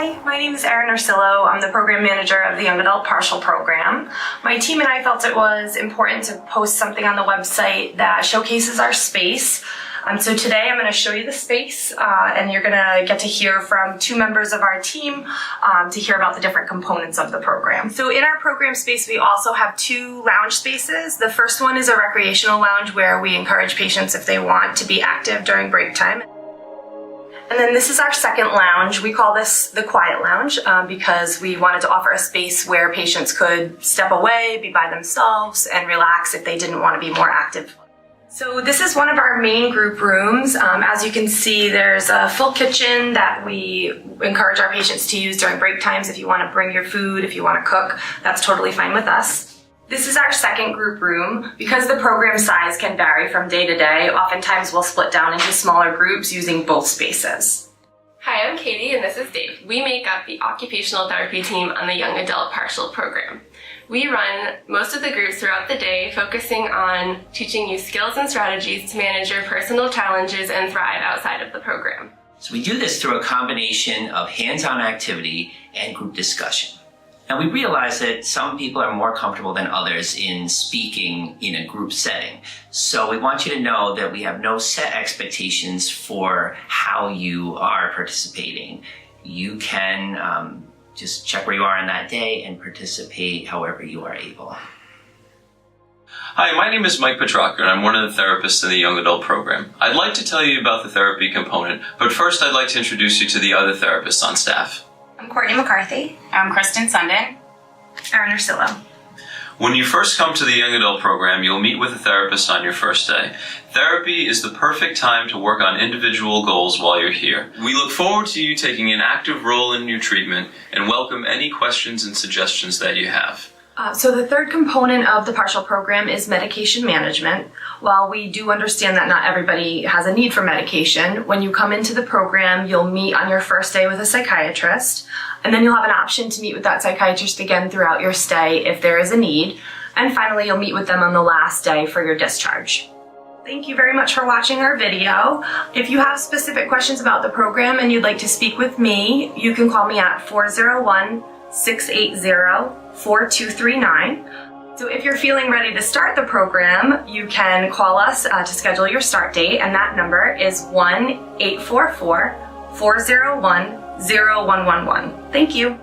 Hi, my name is Erin Ursillo. I'm the program manager of the Young Adult Partial Program. My team and I felt it was important to post something on the website that showcases our space. So today I'm going to show you the space and you're going to get to hear from two members of our team to hear about the different components of the program. So in our program space we also have two lounge spaces. The first one is a recreational lounge where we encourage patients if they want to be active during break time. And then this is our second lounge. We call this the Quiet Lounge because we wanted to offer a space where patients could step away, be by themselves, and relax if they didn't want to be more active. So this is one of our main group rooms. As you can see, there's a full kitchen that we encourage our patients to use during break times. If you want to bring your food, if you want to cook, that's totally fine with us. This is our second group room. Because the program size can vary from day to day, oftentimes we'll split down into smaller groups using both spaces. Hi, I'm Katie and this is Dave. We make up the Occupational Therapy team on the Young Adult Partial Program. We run most of the groups throughout the day, focusing on teaching you skills and strategies to manage your personal challenges and thrive outside of the program. So we do this through a combination of hands-on activity and group discussion. Now we realize that some people are more comfortable than others in speaking in a group setting. So we want you to know that we have no set expectations for how you are participating. You can just check where you are on that day and participate however you are able. Hi, my name is Mike Petraka and I'm one of the therapists in the Young Adult Program. I'd like to tell you about the therapy component, but first I'd like to introduce you to the other therapists on staff. I'm Courtney McCarthy. I'm Kristen Sundin. Erin Ursillo. When you first come to the Young Adult Program, you'll meet with a therapist on your first day. Therapy is the perfect time to work on individual goals while you're here. We look forward to you taking an active role in your treatment and welcome any questions and suggestions that you have. So the third component of the partial program is medication management. While we do understand that not everybody has a need for medication, when you come into the program, you'll meet on your first day with a psychiatrist, and then you'll have an option to meet with that psychiatrist again throughout your stay if there is a need, and finally you'll meet with them on the last day for your discharge. Thank you very much for watching our video. If you have specific questions about the program and you'd like to speak with me, you can call me at 401-680-4239. So if you're feeling ready to start the program, you can call us to schedule your start date, and that number is 1-844-401-0111. Thank you.